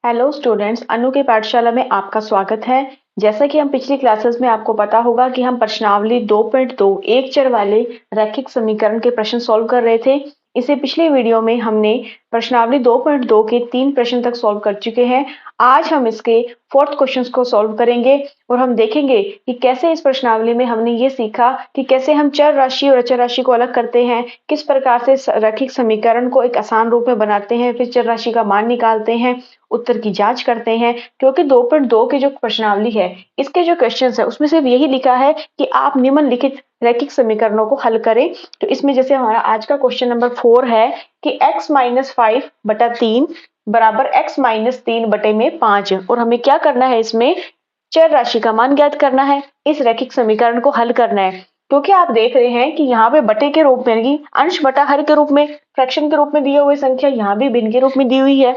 Hello students, अनु की पाठशाला में आपका स्वागत है। जैसा कि हम पिछली क्लासेस में आपको पता होगा कि हम प्रश्नावली 2.2 एक चर वाले रैखिक समीकरण के प्रश्न सॉल्व कर रहे थे। इसे पिछले वीडियो में हमने प्रश्नावली 2.2 के 3 प्रश्न तक सॉल्व कर चुके हैं। आज हम इसके फोर्थ क्वेश्चन को सॉल्व करेंगे और हम देखेंगे कि कैसे इस प्रश्नावली में हमने ये सीखा कि कैसे हम चर राशि और अचर राशि को अलग करते हैं, किस प्रकार से रैखिक समीकरण को एक आसान रूप में बनाते हैं, फिर चर राशि का मान निकालते हैं, उत्तर की जांच करते हैं। क्योंकि 2.2 की जो प्रश्नावली है, इसके जो क्वेश्चंस है उसमें सिर्फ यही लिखा है कि आप निम्नलिखित रैखिक समीकरणों को हल करें। तो इसमें जैसे हमारा आज का क्वेश्चन नंबर 4 है कि x माइनस 5 बटा 3 बराबर x माइनस 3 बटे में 5 और हमें क्या करना है, इसमें चर राशि का मान ज्ञात करना है, इस रैखिक समीकरण को हल करना है। क्योंकि आप देख रहे हैं कि यहाँ पे बटे के रूप में, अंश बटा हर के रूप में, फ्रैक्शन के रूप में दिए हुए संख्या यहाँ भी भिन्न के रूप में दी हुई है।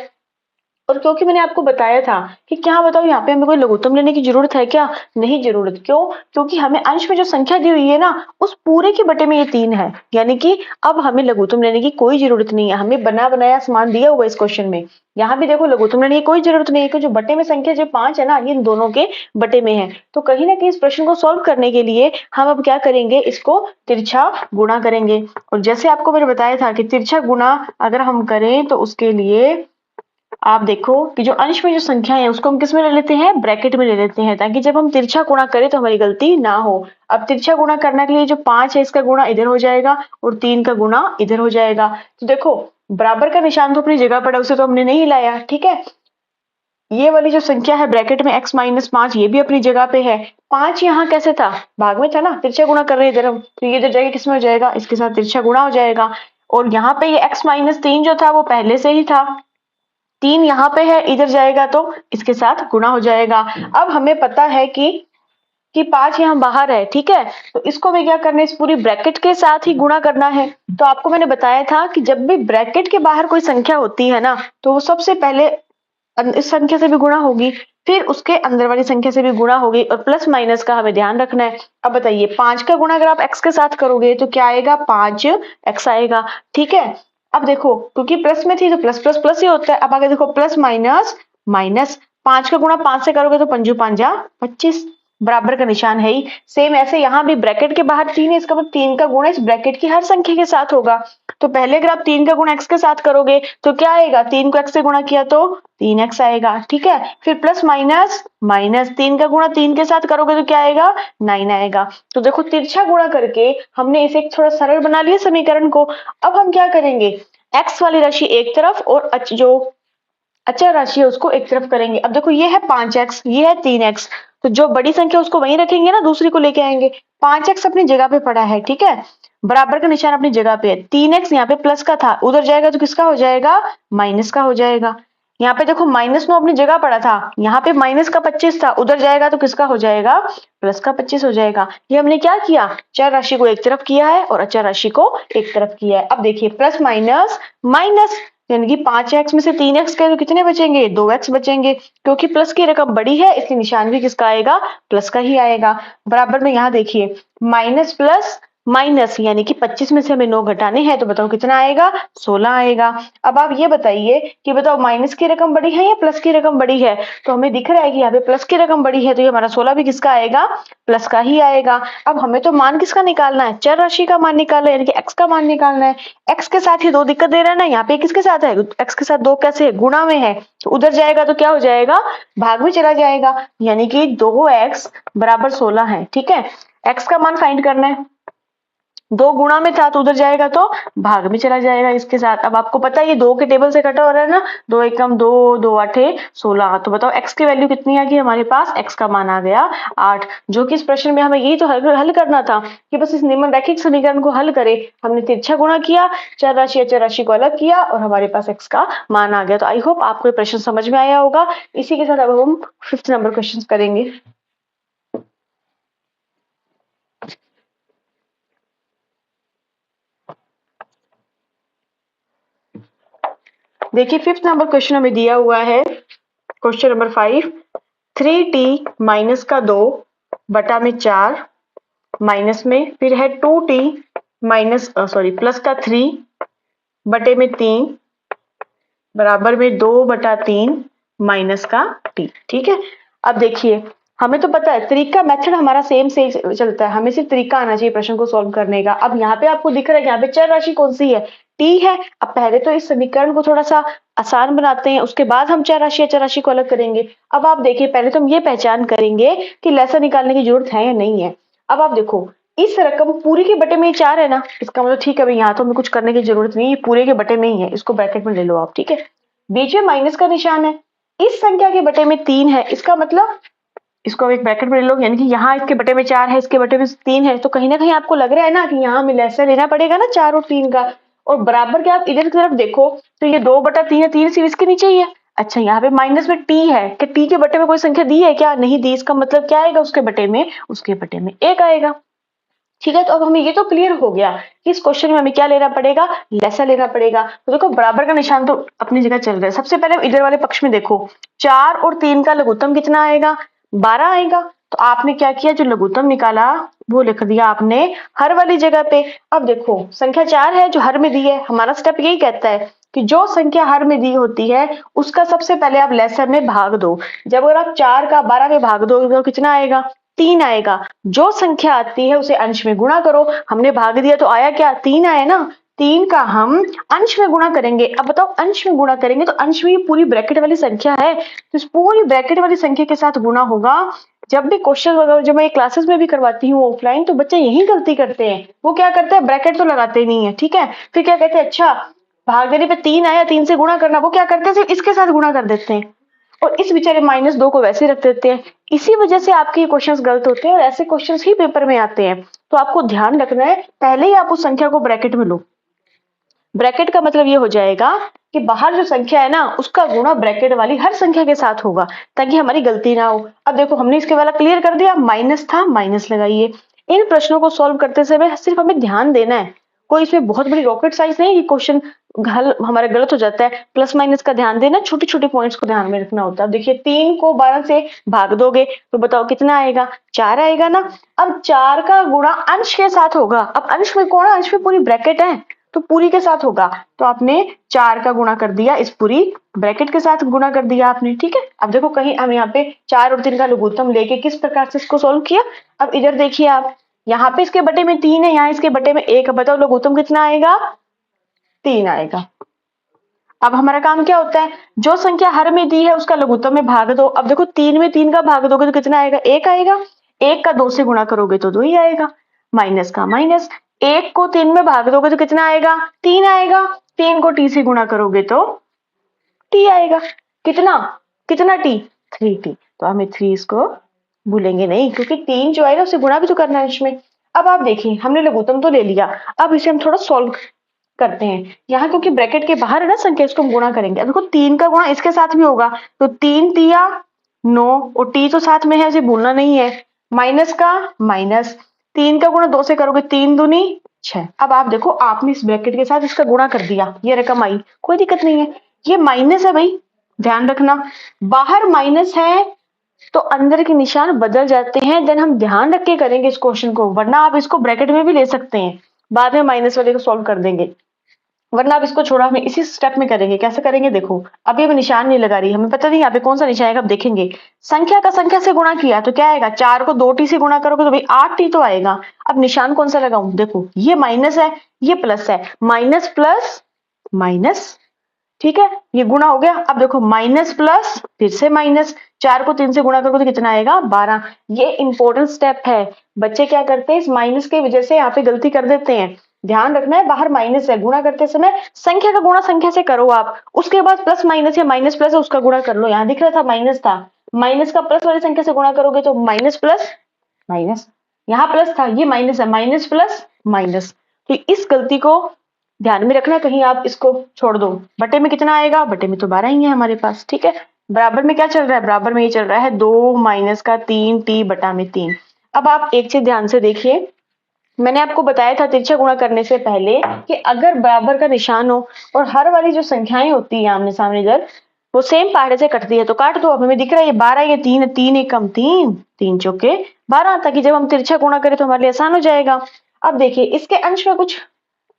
और क्योंकि मैंने आपको बताया था कि क्या बताओ यहाँ पे हमें कोई लघुत्तम लेने की जरूरत है क्या? नहीं जरूरत। क्यों? क्योंकि हमें अंश में जो संख्या दी हुई है ना, उस पूरे के बटे में ये 3 है, यानी कि अब हमें लघुत्तम लेने की कोई जरूरत नहीं है। हमें बना बनाया समान दिया हुआ इस क्वेश्चन में। यहाँ भी देखो लघुत्तम लेने की कोई जरूरत नहीं है, क्योंकि जो बटे में संख्या जो 5 है ना, ये इन दोनों के बटे में है। तो कहीं ना कहीं इस प्रश्न को सॉल्व करने के लिए हम अब क्या करेंगे, इसको तिरछा गुणा करेंगे। और जैसे आपको मैंने बताया था कि तिरछा गुणा अगर हम करें तो उसके लिए आप देखो कि जो अंश में जो संख्या है उसको हम किस में ले लेते हैं, ब्रैकेट में ले लेते हैं, ताकि जब हम तिरछा गुणा करें तो हमारी गलती ना हो। अब तिरछा गुणा करने के लिए जो 5 है इसका गुणा इधर हो जाएगा और 3 का गुणा इधर हो जाएगा। तो देखो बराबर का निशान तो अपनी जगह पड़ा, उसे तो हमने नहीं लाया, ठीक है। ये वाली जो संख्या है ब्रैकेट में x माइनस 5, ये भी अपनी जगह पे है। 5 यहाँ कैसे था, भाग में था ना, तिरछा गुणा कर रहे हैं इधर हम, तो ये इधर जाएगा किसमें हो जाएगा, इसके साथ तिरछा गुणा हो जाएगा। और यहाँ पे ये x माइनस 3 जो था वो पहले से ही था, 3 यहाँ पे है, इधर जाएगा तो इसके साथ गुणा हो जाएगा। अब हमें पता है कि 5 यहाँ बाहर है, ठीक है। तो इसको हमें क्या करना है, इस पूरी ब्रैकेट के साथ ही गुणा करना है। तो आपको मैंने बताया था कि जब भी ब्रैकेट के बाहर कोई संख्या होती है ना, तो वो सबसे पहले इस संख्या से भी गुणा होगी, फिर उसके अंदर वाली संख्या से भी गुणा होगी, और प्लस माइनस का हमें ध्यान रखना है। अब बताइए 5 का गुणा अगर आप x के साथ करोगे तो क्या आएगा, 5x आएगा, ठीक है। अब देखो क्योंकि प्लस में थी तो प्लस प्लस प्लस ही होता है। अब आगे देखो प्लस माइनस माइनस, 5 का गुणा 5 से करोगे तो पंजू पांजा 25, बराबर का निशान है ही। सेम ऐसे यहाँ भी ब्रैकेट के बाहर 3 है, इसका मतलब 3 का गुणा इस ब्रैकेट की हर संख्या के साथ होगा। तो पहले अगर आप 3 का गुणा x के साथ करोगे तो क्या आएगा, 3 को x से गुणा किया तो 3x आएगा, ठीक है। फिर प्लस माइनस माइनस, 3 का गुणा 3 के साथ करोगे तो क्या आएगा, 9 आएगा। तो देखो तिरछा गुणा करके हमने इसे थोड़ा सरल बना लिया समीकरण को। अब हम क्या करेंगे, x वाली राशि एक तरफ और जो अचर राशि है उसको एक तरफ करेंगे। अब देखो ये है 5x, ये है 3x, तो जो बड़ी संख्या उसको वहीं रखेंगे ना, दूसरी को लेके आएंगे। 5x अपनी जगह पे पड़ा है, ठीक है, बराबर का निशान अपनी जगह पे है। 3x यहाँ पे प्लस का था, उधर जाएगा तो किसका हो जाएगा, माइनस का हो जाएगा। यहाँ पे देखो माइनस 9 अपनी जगह पड़ा था, यहाँ पे माइनस का 25 था, उधर जाएगा तो किसका हो जाएगा, प्लस का 25 हो जाएगा। ये हमने क्या किया, चर राशि को एक तरफ किया है और अचर राशि को एक तरफ किया है। अब देखिए प्लस माइनस माइनस, यानी कि 5x में से 3x गए तो कितने बचेंगे, 2x बचेंगे। क्योंकि प्लस की रकम बड़ी है इसलिए निशान भी किसका आएगा, प्लस का ही आएगा। बराबर में यहाँ देखिए माइनस प्लस माइनस, यानी कि 25 में से हमें 9 घटाने हैं, तो बताओ कितना आएगा, 16 आएगा। अब आप ये बताइए कि बताओ माइनस की रकम बड़ी है या प्लस की रकम बड़ी है। तो हमें दिख रहा है कि यहाँ पे प्लस की रकम बड़ी है, तो ये हमारा 16 भी किसका आएगा, प्लस का ही आएगा। अब हमें तो मान किसका निकालना है, चर राशि का मान निकालना है, यानी कि x का मान निकालना है। x के साथ ही 2 दिक्कत दे रहा है ना, यहाँ पे किसके साथ है, x के साथ 2 कैसे है, गुणा में है, तो उधर जाएगा तो क्या हो जाएगा, भाग में चला जाएगा, यानी कि 2x बराबर 16 है, ठीक है। x का मान फाइंड करना है, 2 गुणा में था तो उधर जाएगा तो भाग में चला जाएगा इसके साथ। अब आपको पता है ये 2 के टेबल से कटा हो रहा है ना, 2 एकम 2, 2 आठे 16। तो बताओ x की वैल्यू कितनी आ गई हमारे पास, x का मान आ गया 8। जो कि इस प्रश्न में हमें यही तो हल करना था कि बस इस निम्न रैखिक समीकरण को हल करें। हमने तिरछा गुणा किया, चर राशि अचर राशि को अलग किया और हमारे पास x का मान आ गया। तो आई होप आपको ये प्रश्न समझ में आया होगा। इसी के साथ अब हम 5th नंबर क्वेश्चन करेंगे। देखिए 5th नंबर क्वेश्चन हमें दिया हुआ है, क्वेश्चन नंबर 5, 3t माइनस का 2 बटा में 4 माइनस में, फिर है 2t माइनस प्लस का 3 बटे में 3 बराबर में 2 बटा 3 माइनस का टी। ठीक है, अब देखिए हमें तो पता है तरीका मेथड हमारा सेम से चलता है, हमें सिर्फ तरीका आना चाहिए प्रश्न को सॉल्व करने का। अब यहाँ पे आपको दिख रहा है यहाँ पे चर राशि कौन सी है, टी है। अब पहले तो इस समीकरण को थोड़ा सा आसान बनाते हैं, उसके बाद हम चर राशि अचर राशि को अलग करेंगे। अब आप देखिए पहले तो हम ये पहचान करेंगे कि लसा निकालने की जरूरत है या नहीं है। अब आप देखो इस रकम पूरी के बटे में 4 है ना, इसका मतलब ठीक है भाई यहाँ तो हमें कुछ करने की जरूरत नहीं है, पूरे के बटे में ही है, इसको ब्रैकेट में ले लो आप। ठीक है, बीच में माइनस का निशान है, इस संख्या के बटे में 3 है, इसका मतलब इसको एक ब्रैकेट में ले लो, यानी कि यहाँ इसके बटे में 4 है, इसके बटे में 3 है, तो कहीं ना कहीं आपको लग रहा है ना कि यहाँ हमें लहसा लेना पड़ेगा ना 4 और 3 का। और बराबर के आप इधर की तरफ देखो तो ये 2/3 है, 3 सिर्फ इसके नीचे ही है। अच्छा यहाँ पे माइनस में टी है, कि टी के बटे में कोई संख्या दी है क्या, नहीं दी, इसका मतलब क्या आएगा उसके बटे में 1 आएगा। ठीक है, तो अब हमें ये तो क्लियर हो गया कि इस क्वेश्चन में हमें क्या लेना पड़ेगा, लसा लेना पड़ेगा। तो देखो बराबर का निशान तो अपनी जगह चल रहा है। सबसे पहले इधर वाले पक्ष में देखो 4 और 3 का लघुत्तम कितना आएगा, 12 आएगा। तो आपने क्या किया, जो लघुत्तम निकाला वो लिख दिया आपने हर वाली जगह पे। अब देखो संख्या 4 है जो हर में दी है, हमारा स्टेप यही कहता है कि जो संख्या हर में दी होती है उसका सबसे पहले आप लेसर में भाग दो। जब अगर आप 4 का 12 में भाग दो तो कितना आएगा, 3 आएगा। जो संख्या आती है उसे अंश में गुणा करो, हमने भाग दिया तो आया क्या, 3 आया ना, 3 का हम अंश में गुणा करेंगे। अब बताओ अंश में गुणा करेंगे तो अंश में ये पूरी ब्रैकेट वाली संख्या है, तो इस पूरी ब्रैकेट वाली संख्या के साथ गुणा होगा। जब भी क्वेश्चन वगैरह जब मैं क्लासेस में भी करवाती हूँ ऑफलाइन, तो बच्चे यही गलती करते हैं, वो क्या करते हैं ब्रैकेट तो लगाते नहीं है। ठीक है, फिर क्या कहते हैं, अच्छा भाग देने पे 3 आया, 3 से गुणा करना, वो क्या करते हैं सिर्फ इसके साथ गुणा कर देते हैं और इस बेचारे -2 को वैसे रख देते हैं। इसी वजह से आपके क्वेश्चंस गलत होते हैं और ऐसे क्वेश्चंस ही पेपर में आते हैं। तो आपको ध्यान रखना है पहले ही आप उस संख्या को ब्रैकेट में लो। ब्रैकेट का मतलब ये हो जाएगा कि बाहर जो संख्या है ना उसका गुणा ब्रैकेट वाली हर संख्या के साथ होगा, ताकि हमारी गलती ना हो। अब देखो हमने इसके वाला क्लियर कर दिया, माइनस था माइनस लगाइए। इन प्रश्नों को सॉल्व करते समय सिर्फ हमें ध्यान देना है, कोई इसमें बहुत बड़ी रॉकेट साइंस नहीं कि क्वेश्चन हल हमारा गलत हो जाता है। प्लस माइनस का ध्यान देना, छोटे छोटे पॉइंट्स को ध्यान में रखना होता है। अब देखिए 3 को 12 से भाग दोगे तो बताओ कितना आएगा, 4 आएगा ना। अब 4 का गुणा अंश के साथ होगा, अब अंश में कौन है, अंश में पूरी ब्रैकेट है तो पूरी के साथ होगा। तो आपने 4 का गुणा कर दिया, इस पूरी ब्रैकेट के साथ गुणा कर दिया आपने। ठीक है, अब देखो कहीं हम यहाँ पे 4 और 3 का लघुत्तम लेके किस प्रकार से इसको सोल्व किया। अब इधर देखिए आप, यहाँ पे इसके बटे में 3 है, यहाँ इसके बटे में 1 है, बताओ लघुत्तम कितना आएगा, 3 आएगा। अब हमारा काम क्या होता है, जो संख्या हर में दी है उसका लघुत्तम में भाग दो। अब देखो 3 में 3 का भाग दोगे तो कितना आएगा, 1 आएगा। 1 का 2 से गुणा करोगे तो 2 ही आएगा। माइनस का माइनस, 1 को 3 में भाग दोगे तो कितना आएगा, 3 आएगा। 3 को t से गुणा करोगे तो t आएगा। कितना कितना t, 3t। तो हमें 3 इसको भूलेंगे नहीं, क्योंकि 3 जो आएगा उसे गुणा भी तो करना है इसमें। अब आप देखिए हमने लघुत्तम तो ले लिया, अब इसे हम थोड़ा सॉल्व करते हैं। यहाँ क्योंकि ब्रैकेट के बाहर है ना संख्या, इसको हम गुणा करेंगे। अब देखो 3 का गुणा इसके साथ भी होगा, तो 3 तिया 9 और t तो साथ में है, इसे भूलना नहीं है। माइनस का माइनस, 3 का गुणा 2 से करोगे 3 दूनी 6। अब आप देखो आपने इस ब्रैकेट के साथ इसका गुणा कर दिया, ये रकम आई, कोई दिक्कत नहीं है। ये माइनस है भाई, ध्यान रखना बाहर माइनस है तो अंदर के निशान बदल जाते हैं। देन हम ध्यान रख के करेंगे इस क्वेश्चन को, वरना आप इसको ब्रैकेट में भी ले सकते हैं, बाद में माइनस वाले को सॉल्व कर देंगे। वरना आप इसको छोड़ा, हमें इसी स्टेप में करेंगे। कैसे करेंगे देखो, अभी हमें निशान नहीं लगा रही, हमें पता नहीं यहाँ पे कौन सा निशान आएगा, अब देखेंगे। संख्या का संख्या से गुणा किया तो क्या आएगा, 4 को 2t से गुणा करोगे तो भाई 8t तो आएगा। अब निशान कौन सा लगाऊं, देखो ये माइनस है ये प्लस है, माइनस प्लस माइनस। ठीक है, ये गुणा हो गया। अब देखो माइनस प्लस फिर से माइनस, 4 को 3 से गुणा करोगे तो कितना आएगा, 12। ये इंपॉर्टेंट स्टेप है, बच्चे क्या करते हैं इस माइनस की वजह से यहाँ पे गलती कर देते हैं। ध्यान रखना है बाहर माइनस है, गुणा करते समय संख्या का गुणा संख्या से करो आप, उसके बाद प्लस माइनस या माइनस प्लस है उसका गुणा कर लो। यहाँ दिख रहा था माइनस था, माइनस का प्लस वाली संख्या से गुणा करोगे तो माइनस प्लस माइनस, यहाँ प्लस था ये माइनस है, माइनस प्लस माइनस। तो इस गलती को ध्यान में रखना, कहीं आप इसको छोड़ दो। बटे में कितना आएगा, बटे में तो 12 ही है हमारे पास। ठीक है, बराबर में क्या चल रहा है, बराबर में ये चल रहा है 2 माइनस का 3t बटा में 3। अब आप एक चीज ध्यान से देखिए, मैंने आपको बताया था तिरछा गुणा करने से पहले कि अगर बराबर का निशान हो और हर वाली जो संख्याएं होती है आमने सामने इधर वो सेम पहाड़े से कटती है तो काट दो। अब हमें दिख रहा है ये 12 ये 3 है, 3 एक कम 3, 3 चौके 12, ताकि जब हम तिरछा गुणा करें तो हमारे लिए आसान हो जाएगा। अब देखिए इसके अंश में कुछ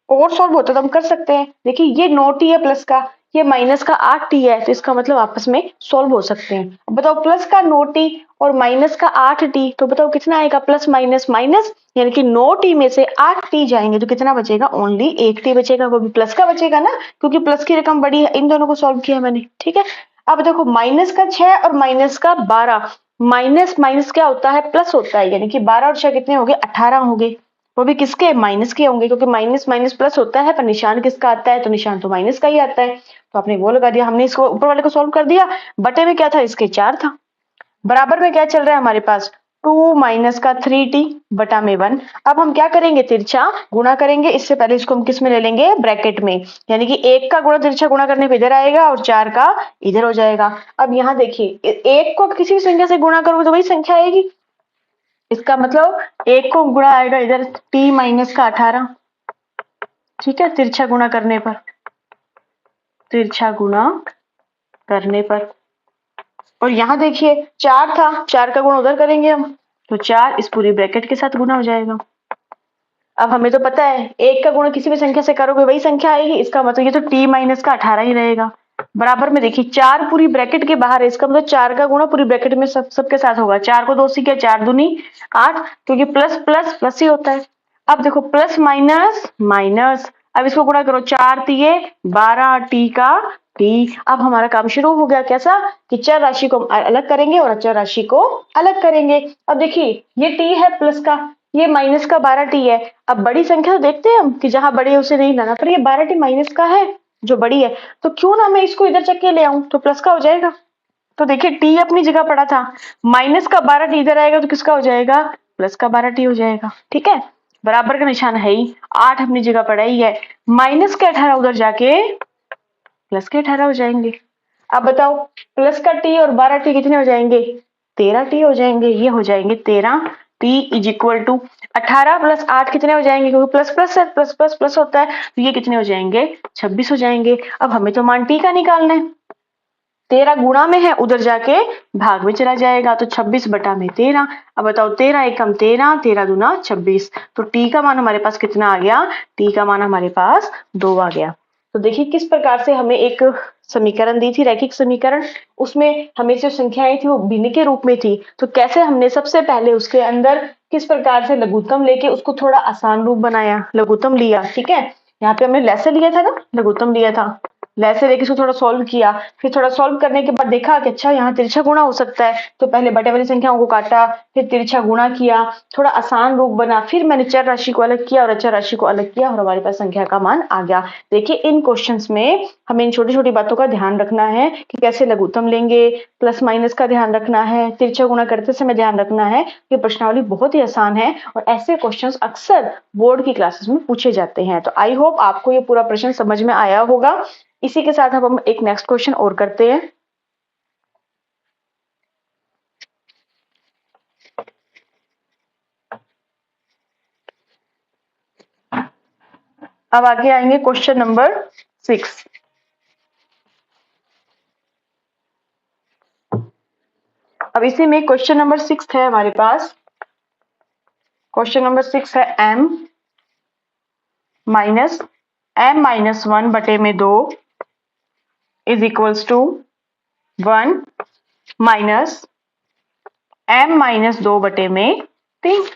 और सॉल्व होता तो हम कर सकते हैं। देखिए ये नोट ही है प्लस का, ये माइनस का 8t है, तो इसका मतलब आपस में सॉल्व हो सकते हैं। अब बताओ प्लस का 9t और माइनस का 8t, तो बताओ कितना आएगा, प्लस माइनस माइनस, यानी कि 9t में से 8t जाएंगे तो कितना बचेगा, ओनली 1t बचेगा, वो भी प्लस का बचेगा ना, क्योंकि प्लस की रकम बड़ी है। इन दोनों को सॉल्व किया मैंने, ठीक है। अब देखो माइनस का 6 और माइनस का 12, माइनस माइनस क्या होता है, प्लस होता है, यानी कि 12 और 6 कितने हो गए, 18 हो गए, वो भी किसके, माइनस के होंगे, क्योंकि माइनस माइनस प्लस होता है, पर निशान किसका आता है, तो निशान तो माइनस का ही आता है। तो आपने वो लगा दिया, हमने इसको ऊपर वाले को सॉल्व कर दिया। बटे में क्या था, इसके 4 था। बराबर में क्या चल रहा है हमारे पास, 2 माइनस का 3t बटा में 1। अब हम क्या करेंगे, तिरछा गुणा करेंगे। इससे पहले इसको हम किस में ले लेंगे, ब्रैकेट में, यानी कि 1 का गुणा तिरछा गुणा करने पे इधर आएगा और 4 का इधर हो जाएगा। अब यहाँ देखिए, 1 को किसी भी संख्या से गुणा करोगे तो वही संख्या आएगी, इसका मतलब 1 को गुणा आएगा इधर t माइनस का 18, ठीक है, तिरछा गुणा करने पर, तिरछा गुणा करने पर। और यहाँ देखिए 4 था, 4 का गुणा उधर करेंगे हम, तो 4 इस पूरी ब्रैकेट के साथ गुणा हो जाएगा। अब हमें तो पता है 1 का गुणा किसी भी संख्या से करोगे वही संख्या आएगी, इसका मतलब ये तो t माइनस का 18 ही रहेगा। बराबर में देखिए 4 पूरी ब्रैकेट के बाहर है, इसका मतलब 4 का गुणा पूरी ब्रैकेट में सबके साथ होगा। 4 को 2 से किया, 4 दूनी 8, क्योंकि प्लस प्लस प्लस ही होता है। अब देखो प्लस माइनस माइनस, अब इसको गुणा करो, 4 तिये 12, t का t। अब हमारा काम शुरू हो गया, कैसा कि चर राशि को अलग करेंगे और अचर राशि को अलग करेंगे। अब देखिए ये t है प्लस का, ये माइनस का 12t है। अब बड़ी संख्या तो देखते हैं हम कि जहां बड़ी है उसे नहीं लाना, पर ये 12t माइनस का है जो बड़ी है, तो क्यों ना मैं इसको इधर चक के ले आऊं, तो प्लस का हो जाएगा। तो देखिए t अपनी जगह पड़ा था, माइनस का 12t इधर आएगा तो किसका हो जाएगा, प्लस का 12t हो जाएगा, ठीक है। बराबर का निशान है ही, 8 अपनी जगह पड़ा ही है, माइनस के 18 उधर जाके प्लस के 18 हो जाएंगे। अब बताओ प्लस का t और 12t कितने हो जाएंगे, 13t हो जाएंगे। ये हो जाएंगे 13t is equal to 18 plus 8 कितने हो जाएंगे, क्योंकि प्लस प्लस है, प्लस प्लस प्लस होता है, तो ये कितने हो जाएंगे, 26 हो जाएंगे। अब हमें तो मान t का निकालना है, 13 गुणा में है, उधर जाके भाग में चला जाएगा, तो 26 बटा में 13। अब बताओ 13 एकम 13, 13 दूना 26, तो t का मान हमारे पास कितना आ गया, t का मान हमारे पास 2 आ गया। तो देखिए किस प्रकार से हमें एक समीकरण दी थी, रैखिक समीकरण, उसमें हमें जो संख्याएं थी वो भिन्न के रूप में थी, तो कैसे हमने सबसे पहले उसके अंदर किस प्रकार से लघुत्तम लेके उसको थोड़ा आसान रूप बनाया, लघुत्तम लिया, ठीक है। यहाँ पे हमने लैसे लिया था ना, लघुत्तम लिया था, लैसे लेके इसको थोड़ा सॉल्व किया, फिर थोड़ा सॉल्व करने के बाद देखा कि अच्छा यहाँ तिरछा गुणा हो सकता है, तो पहले बटे वाली संख्याओं को काटा, फिर तिरछा गुणा किया, थोड़ा आसान रूप बना, फिर मैंने चर राशि को अलग किया और अचर राशि को अलग किया और हमारे पास संख्या का मान आ गया। देखिए इन क्वेश्चंस में हमें इन छोटी छोटी बातों का ध्यान रखना है कि कैसे लघुत्तम लेंगे, प्लस माइनस का ध्यान रखना है, तिरछा गुणा करते समय ध्यान रखना है। ये प्रश्नावली बहुत ही आसान है और ऐसे क्वेश्चंस अक्सर बोर्ड की क्लासेस में पूछे जाते हैं। तो आई होप आपको ये पूरा प्रश्न समझ में आया होगा। इसी के साथ अब हम एक नेक्स्ट क्वेश्चन और करते हैं। अब आगे आएंगे क्वेश्चन नंबर 6। अब इसी में क्वेश्चन नंबर 6 है हमारे पास। क्वेश्चन नंबर 6 है m माइनस 1 बटे में 2 is equals to 1 minus m minus 2 बटे में 3।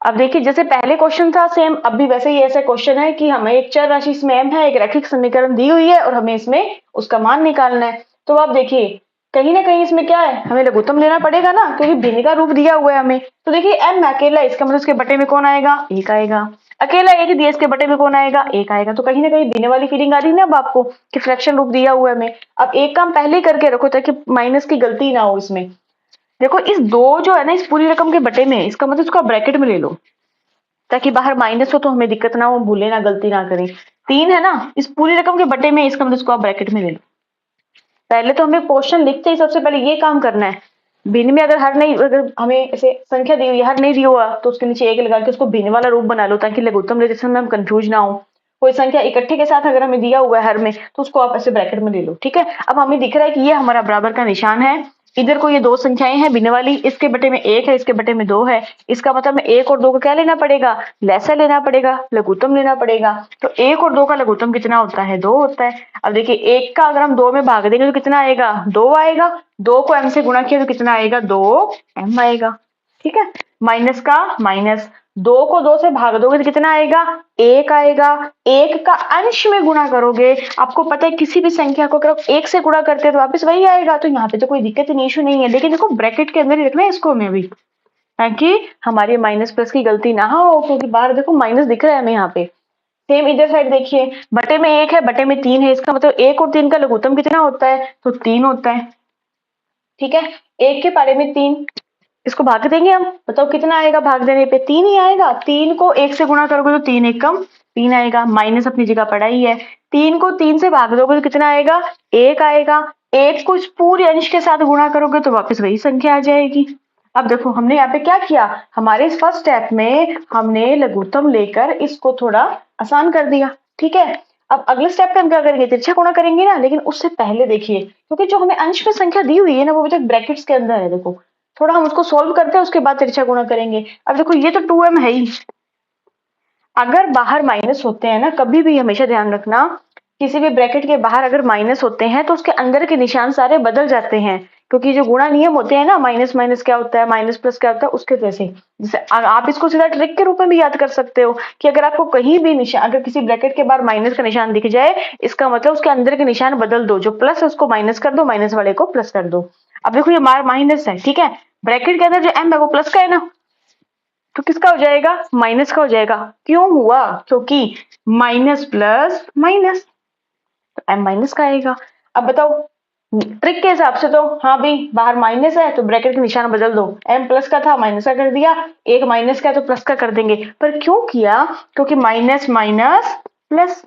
अब देखिए जैसे पहले क्वेश्चन था सेम, अब भी वैसे ही ऐसा क्वेश्चन है कि हमें एक चर राशि इसमें m है, एक रैखिक समीकरण दी हुई है और हमें इसमें उसका मान निकालना है। तो आप देखिए कहीं ना कहीं इसमें क्या है, हमें लघुत्तम लेना पड़ेगा ना, क्योंकि भिन्न का रूप दिया हुआ है हमें। तो देखिए m अकेला, इसका मतलब इसके बटे में कौन आएगा, 1 आएगा। अकेला एक दिया, इसके बटे में कौन आएगा, 1 आएगा। तो कहीं ना कहीं भिन्न वाली फीलिंग आ रही है ना अब आपको कि फ्रैक्शन रूप दिया हुआ है हमें। अब एक काम पहले ही करके रखो ताकि माइनस की गलती ना हो इसमें। देखो इस 2 जो है ना इस पूरी रकम के बटे में, इसका मतलब इसको ब्रैकेट में ले लो ताकि बाहर माइनस हो तो हमें दिक्कत ना हो, भूले ना, गलती ना करें। 3 है ना इस पूरी रकम के बटे में, इसका मतलब इसको आप ब्रैकेट में ले लो। पहले तो हमें क्वेश्चन लिखते ही सबसे पहले ये काम करना है। भिन्न में अगर हर नहीं, अगर हमें ऐसे संख्या दी हुई हर नहीं दी हुआ तो उसके नीचे 1 लगा के उसको भिन्न वाला रूप बना लो ताकि लघुत्तम लेते समय हम कंफ्यूज ना हो। कोई संख्या इकट्ठे के साथ अगर हमें दिया हुआ है हर में तो उसको आप ऐसे ब्रैकेट में ले लो, ठीक है। अब हमें दिख रहा है कि ये हमारा बराबर का निशान है, इधर को ये दो संख्याएं हैं बिना वाली, इसके बटे में 1 है, इसके बटे में 2 है। इसका मतलब में 1 और 2 को क्या लेना पड़ेगा, लैसा लेना पड़ेगा, लघुत्तम लेना पड़ेगा। तो 1 और 2 का लघुत्तम कितना होता है, 2 होता है। अब देखिए 1 का अगर हम 2 में भाग देंगे तो कितना आएगा, 2 आएगा। 2 को m से गुणा किया तो कितना आएगा, 2m आएगा। ठीक है, माइनस का माइनस, 2 को 2 से भाग दोगे तो कितना आएगा, 1 आएगा। 1 का अंश में गुणा करोगे, आपको पता है किसी भी संख्या को अगर 1 से गुणा करते हैं तो वापस वही आएगा। तो यहाँ पे तो कोई दिक्कत नहीं, इशू नहीं है। लेकिन देखो ब्रैकेट के अंदर ही रखना है इसको हमें भी, ताकि हमारी माइनस प्लस की गलती ना हो, क्योंकि बाहर देखो माइनस दिख रहा है हमें यहाँ पे। सेम इधर साइड देखिए, बटे में 1 है, बटे में 3 है, इसका मतलब 1 और 3 का लघुत्तम कितना होता है, तो 3 होता है। ठीक है, 1 के पारे में 3, इसको भाग देंगे हम, बताओ कितना आएगा, भाग देने पे 3 ही आएगा। 3 को 1 से गुणा करोगे तो 3 1 कम 3 आएगा, माइनस अपनी जगह पड़ा ही है। 3 को 3 से भाग दोगे तो कितना आएगा, 1 आएगा। 1 को इस पूरे अंश के साथ गुणा करोगे तो वापस वही संख्या आ जाएगी। अब देखो हमने यहाँ पे क्या किया, हमारे इस फर्स्ट स्टेप में हमने लघुत्तम लेकर इसको थोड़ा आसान कर दिया। ठीक है, अब अगले स्टेप पे हम क्या करेंगे, तिरछा गुणा करेंगे ना। लेकिन उससे पहले देखिए, क्योंकि जो हमें अंश में संख्या दी हुई है ना वो अभी तक ब्रैकेट्स के अंदर है, देखो थोड़ा हम उसको सोल्व करते हैं, उसके बाद तिरछा गुणा करेंगे। अब देखो ये तो 2m है ही, अगर बाहर माइनस होते हैं ना, कभी भी हमेशा ध्यान रखना, किसी भी ब्रैकेट के बाहर अगर माइनस होते हैं तो उसके अंदर के निशान सारे बदल जाते हैं, क्योंकि जो गुणा नियम होते हैं ना, माइनस माइनस क्या होता है, माइनस प्लस क्या होता है, उसके जैसे। जैसे आप इसको सीधा ट्रिक के रूप में भी याद कर सकते हो कि अगर आपको कहीं भी निशान, अगर किसी ब्रैकेट के बाहर माइनस का निशान दिख जाए, इसका मतलब उसके अंदर के निशान बदल दो, जो प्लस है उसको माइनस कर दो, माइनस वाले को प्लस कर दो। अब देखो ये माइनस है, ठीक है, ब्रैकेट के अंदर जो m है वो प्लस का है ना, तो किसका हो जाएगा, माइनस का हो जाएगा। क्यों हुआ, क्योंकि माइनस प्लस माइनस, तो m माइनस का आएगा। अब बताओ ट्रिक के हिसाब से तो हाँ भाई, बाहर माइनस है तो ब्रैकेट के निशान बदल दो, m प्लस का था माइनस का कर दिया, एक माइनस का तो प्लस का कर देंगे। पर क्यों किया, क्योंकि माइनस माइनस प्लस।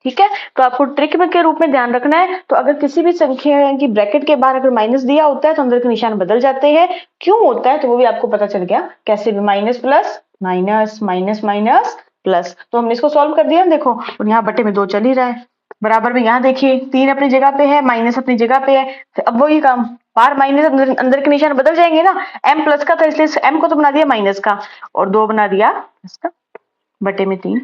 ठीक है, तो आपको ट्रिक में के रूप में ध्यान रखना है। तो अगर किसी भी संख्या की ब्रैकेट के बाहर अगर माइनस दिया होता है तो अंदर के निशान बदल जाते हैं। क्यों होता है तो वो भी आपको पता चल गया, कैसे भी, minus plus minus, minus minus plus. तो हमने इसको सॉल्व कर दिया देखो, और यहाँ बटे में 2 चल ही रहा है, बराबर में यहाँ देखिए 3 अपनी जगह पे है, माइनस अपनी जगह पे है। तो अब वही काम, बाहर माइनस अंदर के निशान बदल जाएंगे ना। m प्लस का था इसलिए m को तो बना दिया माइनस का, और 2 बना दिया इसका, बटे में 3।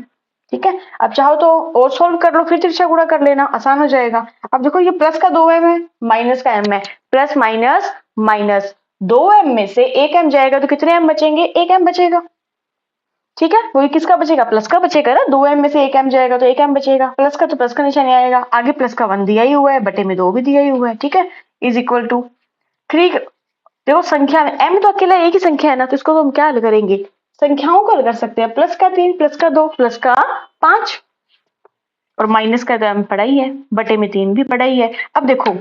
ठीक है, अब चाहो तो और सोल्व कर लो, फिर तिरछा गुणा कर लेना, आसान हो जाएगा। अब देखो ये प्लस का 2m है, माइनस का m है, प्लस माइनस माइनस, 2m में से 1m जाएगा तो कितने m बचेंगे, 1m बचेगा। ठीक है, वही किसका बचेगा, प्लस का बचेगा ना, 2m में से 1m जाएगा तो 1m बचेगा, प्लस का तो प्लस का निशान आएगा, आगे प्लस का 1 दिया ही हुआ है, बटे में 2 भी दिया ही हुआ है। ठीक है, इज इक्वल टू 3। देखो संख्या में m तो अकेला एक ही संख्या है ना, तो इसको तो हम क्या हल करेंगे, संख्याओं को हल कर सकते हैं, प्लस का 3, प्लस का 2, प्लस का 5, और माइनस का तो हम पढ़ा ही है, बटे में 3 भी पढ़ा ही है। अब देखो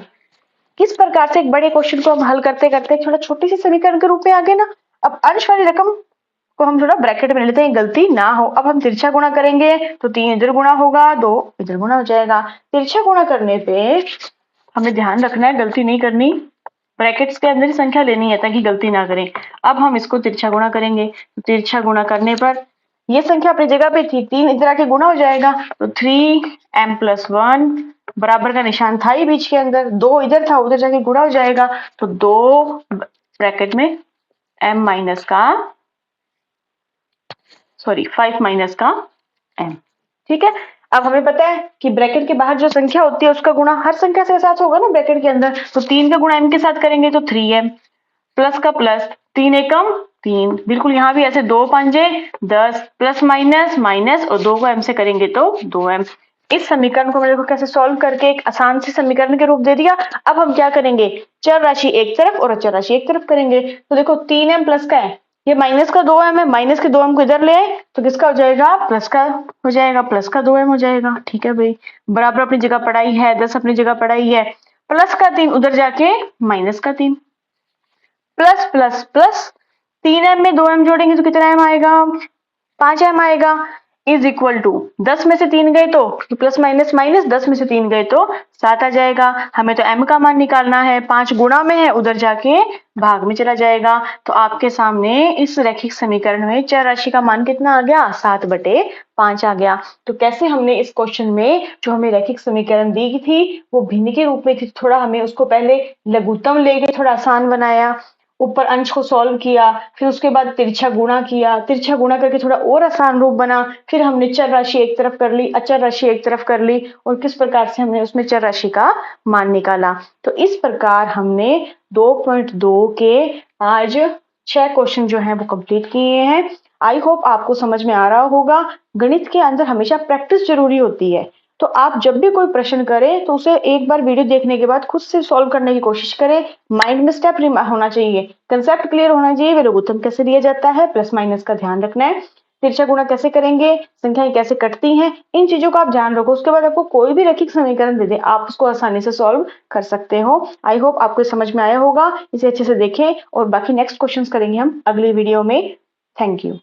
किस प्रकार से एक बड़े क्वेश्चन को हम हल करते करते थोड़ा छोटी सी समीकरण के रूप में आ गए ना। अब अंश वाली रकम को हम थोड़ा ब्रैकेट में लेते हैं, गलती ना हो। अब हम तिरछा गुणा करेंगे तो 3 इधर गुणा होगा, 2 इधर गुणा हो जाएगा। तिरछा गुणा करने पे हमें ध्यान रखना है, गलती नहीं करनी, ब्रैकेट्स के अंदर ही संख्या लेनी है ताकि गलती ना करें। अब हम इसको तिरछा गुणा करेंगे, तो तिरछा गुणा करने पर ये संख्या अपनी जगह पे थी, 3 इधर आके गुणा हो जाएगा, तो 3m प्लस 1, बराबर का निशान था ही बीच के अंदर, 2 इधर था उधर जाके गुणा हो जाएगा, तो 2 ब्रैकेट में m माइनस का, सॉरी 5 माइनस का m। ठीक है, अब हमें पता है कि ब्रैकेट के बाहर जो संख्या होती है उसका गुणा हर संख्या से साथ होगा ना ब्रैकेट के अंदर, तो 3 का गुणा m के साथ करेंगे तो 3m, प्लस का प्लस, 3 एकम 3, बिल्कुल यहाँ भी ऐसे 2 पंजे 10, प्लस माइनस माइनस, और 2 को m से करेंगे तो 2m। इस समीकरण को मेरे को कैसे सॉल्व करके एक आसान से समीकरण के रूप दे दिया। अब हम क्या करेंगे, चर राशि एक तरफ और अचर राशि एक तरफ करेंगे। तो देखो 3m प्लस का है, ये माइनस का 2m है, माइनस के 2m को इधर ले आए तो किसका हो जाएगा, प्लस का हो जाएगा, प्लस का 2m हो जाएगा। ठीक है भाई, बराबर अपनी जगह पढ़ाई है, 10 अपनी जगह पढ़ाई है, प्लस का 3 उधर जाके माइनस का 3, प्लस प्लस प्लस, 3m में 2m जोड़ेंगे तो कितना m आएगा, 5m आएगा। इज इक्वल टू 10 में से 3 गए तो प्लस माइनस माइनस 10 में से 3 गए तो 7 आ जाएगा। हमें तो m का मान निकालना है, 5 गुणा में है उधर जाके भाग में चला जाएगा। तो आपके सामने इस रैखिक समीकरण में चर राशि का मान कितना आ गया, 7/5 आ गया। तो कैसे हमने इस क्वेश्चन में जो हमें रैखिक समीकरण दी थी वो भिन्न के रूप में थी, थोड़ा हमें उसको पहले लघुत्तम लेके थोड़ा आसान बनाया, ऊपर अंश को सॉल्व किया, फिर उसके बाद तिरछा गुणा किया, तिरछा गुणा करके थोड़ा और आसान रूप बना, फिर हमने चर राशि एक तरफ कर ली, अचर राशि एक तरफ कर ली और किस प्रकार से हमने उसमें चर राशि का मान निकाला। तो इस प्रकार हमने 2.2 के आज 6 क्वेश्चन जो है वो कंप्लीट किए हैं। आई होप आपको समझ में आ रहा होगा। गणित के अंदर हमेशा प्रैक्टिस जरूरी होती है, तो आप जब भी कोई प्रश्न करें तो उसे एक बार वीडियो देखने के बाद खुद से सॉल्व करने की कोशिश करें। माइंड में स्टेप होना चाहिए, कंसेप्ट क्लियर होना चाहिए, लघुत्तम कैसे लिया जाता है, प्लस माइनस का ध्यान रखना है, तिरछा गुणा कैसे करेंगे, संख्याएं कैसे कटती हैं, इन चीजों का आप ध्यान रखो। उसके बाद आपको कोई भी रैखिक समीकरण दे दे आप उसको आसानी से सॉल्व कर सकते हो। आई होप आपको समझ में आया होगा। इसे अच्छे से देखें और बाकी नेक्स्ट क्वेश्चंस करेंगे हम अगली वीडियो में। Thank you.